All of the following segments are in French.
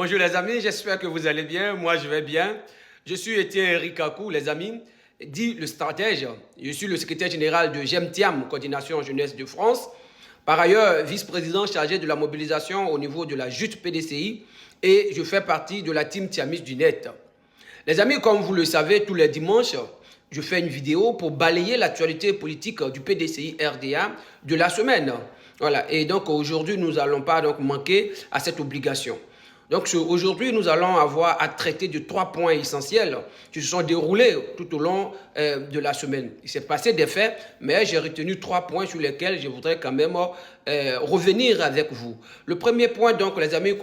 Bonjour les amis, j'espère que vous allez bien. Moi, je vais bien. Je suis Étienne Rikakou, les amis, dit le stratège. Je suis le secrétaire général de GEMTIAM, Coordination Jeunesse de France. Par ailleurs, vice-président chargé de la mobilisation au niveau de la JUT PDCI et je fais partie de la team Tiamis du Net. Les amis, comme vous le savez, tous les dimanches, je fais une vidéo pour balayer l'actualité politique du PDCI RDA de la semaine. Voilà. Et donc aujourd'hui, nous n'allons pas donc manquer à cette obligation. Donc aujourd'hui, nous allons avoir à traiter de 3 points essentiels qui se sont déroulés tout au long de la semaine. Il s'est passé des faits, mais j'ai retenu 3 points sur lesquels je voudrais quand même revenir avec vous. Le premier point, donc, les amis,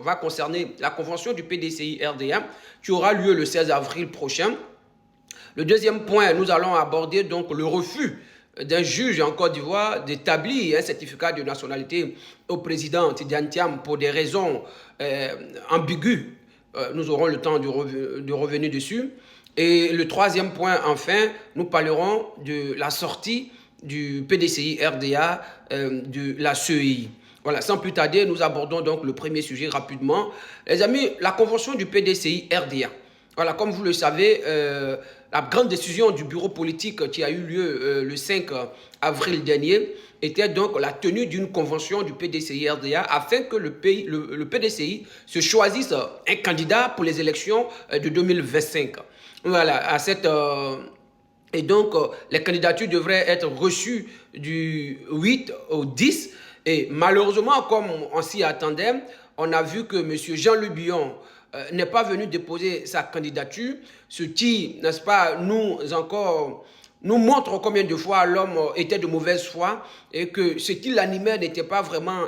va concerner la convention du PDCI RDA qui aura lieu le 16 avril prochain. Le deuxième point, nous allons aborder donc le refus d'un juge en Côte d'Ivoire d'établir un certificat de nationalité au président Tidjane Thiam pour des raisons ambiguës. Nous aurons le temps de revenir dessus. Et le troisième point, enfin, nous parlerons de la sortie du PDCI RDA de la CEI. Voilà, sans plus tarder, nous abordons donc le premier sujet rapidement. Les amis, la convention du PDCI RDA. Voilà, comme vous le savez, la grande décision du bureau politique qui a eu lieu le 5 avril dernier était donc la tenue d'une convention du PDCI-RDA afin que le PDCI se choisisse un candidat pour les élections de 2025. Voilà, et donc les candidatures devraient être reçues du 8 au 10 et malheureusement, comme on s'y attendait, on a vu que M. Jean-Luc Bion n'est pas venu déposer sa candidature, ce qui, n'est-ce pas, nous montre combien de fois l'homme était de mauvaise foi et que ce qui l'animait n'était pas vraiment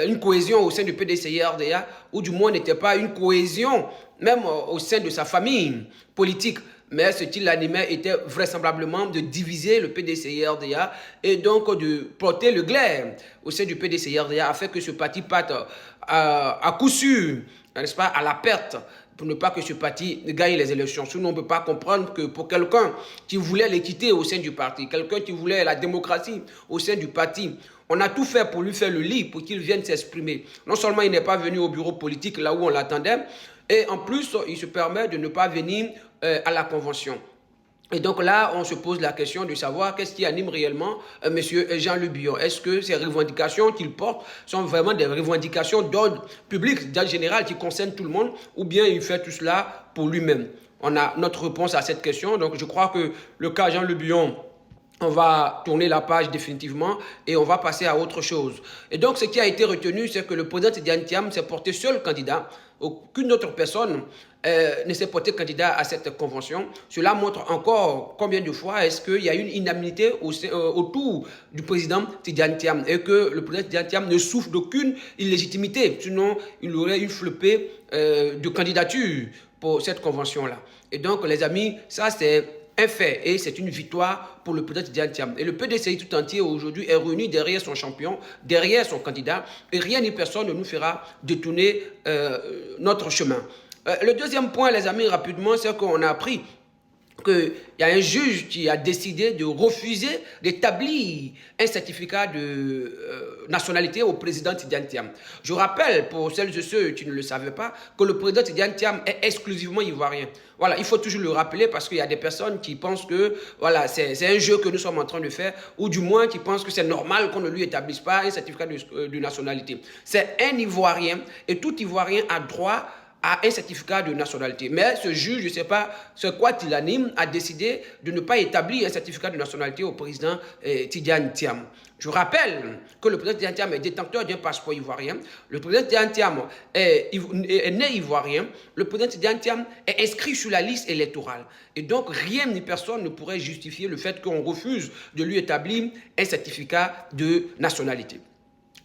une cohésion au sein du PDCI-RDA ou du moins n'était pas une cohésion même au sein de sa famille politique. Mais ce qui l'animait était vraisemblablement de diviser le PDCI-RDA et donc de porter le glaive au sein du PDCI-RDA afin que ce parti parte à coup sûr, n'est-ce pas, à la perte, pour ne pas que ce parti gagne les élections. Sinon, on ne peut pas comprendre que pour quelqu'un qui voulait l'équité au sein du parti, quelqu'un qui voulait la démocratie au sein du parti, on a tout fait pour lui faire le lit, pour qu'il vienne s'exprimer. Non seulement il n'est pas venu au bureau politique là où on l'attendait, et en plus, il se permet de ne pas venir à la convention. Et donc là, on se pose la question de savoir qu'est-ce qui anime réellement M. Jean-Luc Bion. Est-ce que ces revendications qu'il porte sont vraiment des revendications d'ordre public, d'ordre général, qui concernent tout le monde, ou bien il fait tout cela pour lui-même? On a notre réponse à cette question. Donc je crois que le cas Jean-Luc Bion, on va tourner la page définitivement et on va passer à autre chose. Et donc, ce qui a été retenu, c'est que le président Tidjane Thiam s'est porté seul candidat. Aucune autre personne ne s'est porté candidat à cette convention. Cela montre encore combien de fois est-ce qu'il y a une inamitié autour du président Tidjane Thiam et que le président Tidjane Thiam ne souffre d'aucune illégitimité. Sinon, il aurait une flopée de candidatures pour cette convention-là. Et donc, les amis, ça c'est un fait et c'est une victoire pour le président Tidjane Thiam. Et le PDCI tout entier aujourd'hui est réuni derrière son champion, derrière son candidat et rien ni personne ne nous fera détourner notre chemin. Le deuxième point, les amis, rapidement, c'est qu'on a appris qu'il y a un juge qui a décidé de refuser d'établir un certificat de nationalité au président Tidjane Thiam. Je rappelle, pour celles et ceux qui ne le savaient pas, que le président Tidjane Thiam est exclusivement ivoirien. Voilà, il faut toujours le rappeler parce qu'il y a des personnes qui pensent que voilà, c'est un jeu que nous sommes en train de faire, ou du moins qui pensent que c'est normal qu'on ne lui établisse pas un certificat de nationalité. C'est un Ivoirien et tout Ivoirien a droit à un certificat de nationalité. Mais ce juge, je ne sais pas ce quoi il anime, a décidé de ne pas établir un certificat de nationalité au président Tidjane Thiam. Je rappelle que le président Tidjane Thiam est détenteur d'un passeport ivoirien. Le président Tidjane Thiam est né ivoirien. Le président Tidjane Thiam est inscrit sur la liste électorale. Et donc, rien ni personne ne pourrait justifier le fait qu'on refuse de lui établir un certificat de nationalité.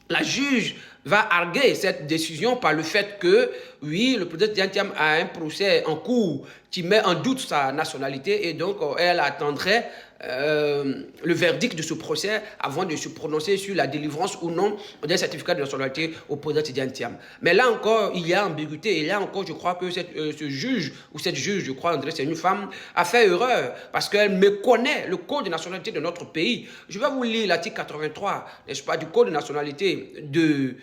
La juge va arguer cette décision par le fait que, oui, le président Tidjane Thiam a un procès en cours qui met en doute sa nationalité et donc elle attendrait le verdict de ce procès avant de se prononcer sur la délivrance ou non d'un certificat de nationalité au président Tidiane Thiam. Mais là encore, il y a ambiguïté. Et là encore, je crois que ce juge, ou cette juge, je crois, André, c'est une femme, a fait erreur parce qu'elle méconnaît le code de nationalité de notre pays. Je vais vous lire l'article 83, n'est-ce pas, du code de nationalité de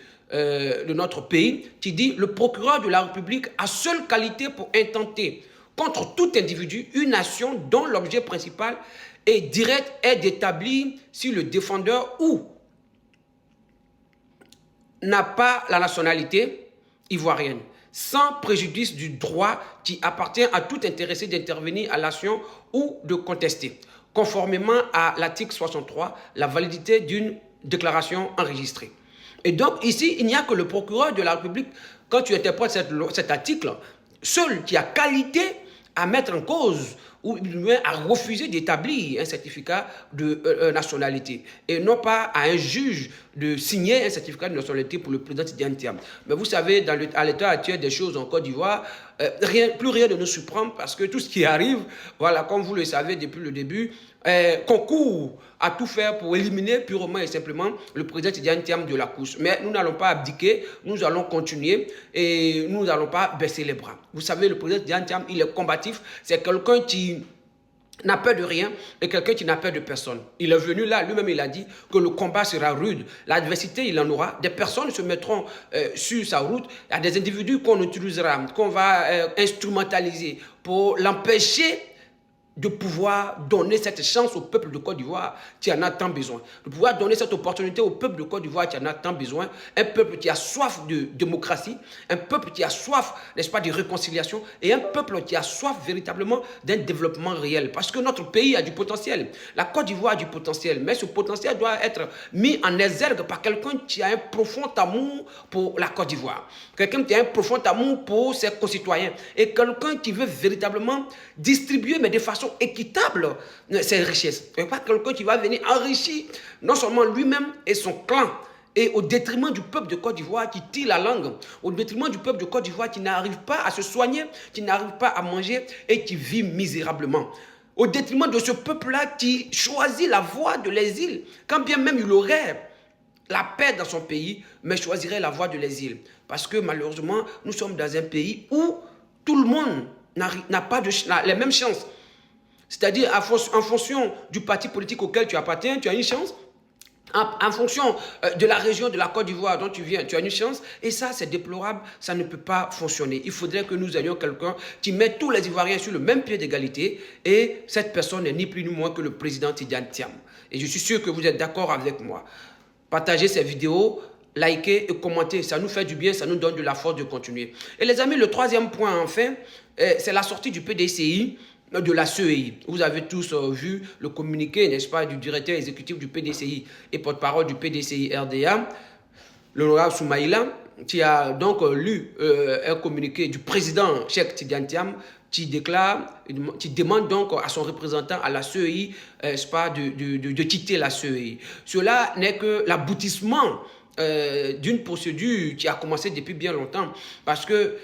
notre pays, qui dit « Le procureur de la République a seule qualité pour intenter contre tout individu, une nation dont l'objet principal et direct est d'établir si le défendeur ou n'a pas la nationalité ivoirienne, sans préjudice du droit qui appartient à tout intéressé d'intervenir à l'action ou de contester, conformément à l'article 63, la validité d'une déclaration enregistrée. » Et donc ici, il n'y a que le procureur de la République, quand tu interprètes cet article, seul qui a qualité à mettre en cause ou à refuser d'établir un certificat de nationalité et non pas à un juge de signer un certificat de nationalité pour le président Tidiane Thiam. Mais vous savez, à l'état actuel des choses en Côte d'Ivoire, plus rien ne nous surprend parce que tout ce qui arrive, voilà, comme vous le savez depuis le début, concourt à tout faire pour éliminer purement et simplement le président Tidiane Thiam de la course. Mais nous n'allons pas abdiquer, nous allons continuer et nous n'allons pas baisser les bras. Vous savez, le président Tidiane Thiam, il est combatif, c'est quelqu'un qui n'a peur de rien et quelqu'un qui n'a peur de personne. Il est venu là, lui-même il a dit que le combat sera rude. L'adversité, il en aura. Des personnes se mettront sur sa route. Il y a des individus qu'on utilisera, qu'on va instrumentaliser pour l'empêcher de pouvoir donner cette chance au peuple de Côte d'Ivoire qui en a tant besoin. De pouvoir donner cette opportunité au peuple de Côte d'Ivoire qui en a tant besoin. Un peuple qui a soif de démocratie, un peuple qui a soif, n'est-ce pas, de réconciliation et un peuple qui a soif véritablement d'un développement réel. Parce que notre pays a du potentiel. La Côte d'Ivoire a du potentiel, mais ce potentiel doit être mis en exergue par quelqu'un qui a un profond amour pour la Côte d'Ivoire. Quelqu'un qui a un profond amour pour ses concitoyens et quelqu'un qui veut véritablement distribuer, mais de façon équitable, ses richesses. Et pas quelqu'un qui va venir enrichir non seulement lui-même et son clan, et au détriment du peuple de Côte d'Ivoire qui tire la langue, au détriment du peuple de Côte d'Ivoire qui n'arrive pas à se soigner, qui n'arrive pas à manger et qui vit misérablement. Au détriment de ce peuple-là qui choisit la voie de l'exil, quand bien même il aurait la paix dans son pays, mais choisirait la voie de l'exil. Parce que malheureusement, nous sommes dans un pays où tout le monde n'a pas les mêmes chances. C'est-à-dire, en fonction du parti politique auquel tu appartiens, tu as une chance. En fonction de la région de la Côte d'Ivoire dont tu viens, tu as une chance. Et ça, c'est déplorable. Ça ne peut pas fonctionner. Il faudrait que nous ayons quelqu'un qui mette tous les Ivoiriens sur le même pied d'égalité. Et cette personne n'est ni plus ni moins que le président Tidiane Thiam. Et je suis sûr que vous êtes d'accord avec moi. Partagez ces vidéos, likez et commentez. Ça nous fait du bien, ça nous donne de la force de continuer. Et les amis, le troisième point, enfin, c'est la sortie du PDCI, de la CEI. Vous avez tous vu le communiqué, n'est-ce pas, du directeur exécutif du PDCI et porte-parole du PDCI RDA, l'honorable Soumaïla, qui a donc lu un communiqué du président Cheikh Tidiane Thiam qui demande donc à son représentant à la CEI, n'est-ce pas, de quitter la CEI. Cela n'est que l'aboutissement d'une procédure qui a commencé depuis bien longtemps. Parce que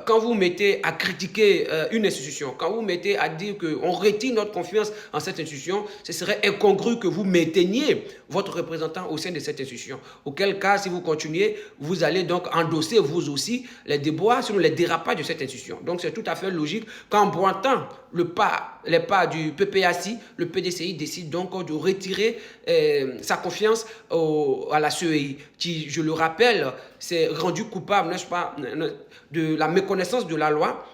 quand vous mettez à critiquer une institution, quand vous mettez à dire qu'on retire notre confiance en cette institution, ce serait incongru que vous mainteniez votre représentant au sein de cette institution. Auquel cas, si vous continuez, vous allez donc endosser vous aussi les déboires, sinon les dérapages de cette institution. Donc c'est tout à fait logique qu'en pointant les pas du PPACI, le PDCI décide donc de retirer sa confiance à la CEI, qui, je le rappelle, s'est rendu coupable, n'est-ce pas, de la méconnaissance de la loi,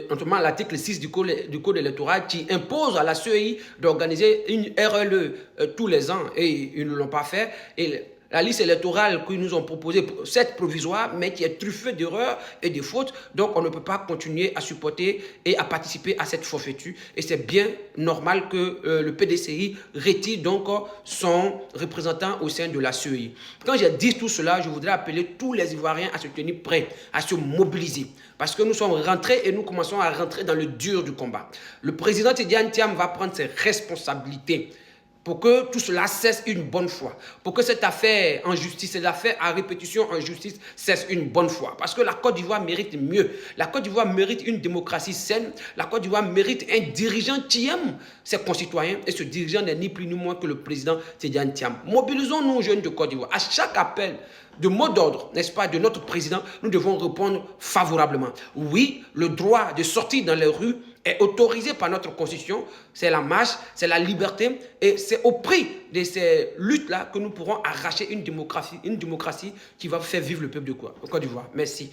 notamment l'article 6 du code électoral qui impose à la CEI d'organiser une RLE tous les ans et ils ne l'ont pas fait. Et la liste électorale qu'ils nous ont proposée, certes provisoire, mais qui est truffée d'erreurs et de fautes. Donc, on ne peut pas continuer à supporter et à participer à cette forfaiture. Et c'est bien normal que le PDCI retire donc son représentant au sein de la CEI. Quand j'ai dit tout cela, je voudrais appeler tous les Ivoiriens à se tenir prêts, à se mobiliser. Parce que nous sommes rentrés et nous commençons à rentrer dans le dur du combat. Le président Tidiane Thiam va prendre ses responsabilités. pour que tout cela cesse une bonne fois, pour que cette affaire en justice, cette affaire à répétition en justice cesse une bonne fois. Parce que la Côte d'Ivoire mérite mieux. La Côte d'Ivoire mérite une démocratie saine. La Côte d'Ivoire mérite un dirigeant qui aime ses concitoyens. Et ce dirigeant n'est ni plus ni moins que le président Tidjane Thiam. Mobilisons-nous, jeunes de Côte d'Ivoire. À chaque appel de mot d'ordre, n'est-ce pas, de notre président, nous devons répondre favorablement. Oui, le droit de sortir dans les rues est autorisé par notre constitution, c'est la marche, c'est la liberté, et c'est au prix de ces luttes-là que nous pourrons arracher une démocratie qui va faire vivre le peuple de Côte d'Ivoire. Merci.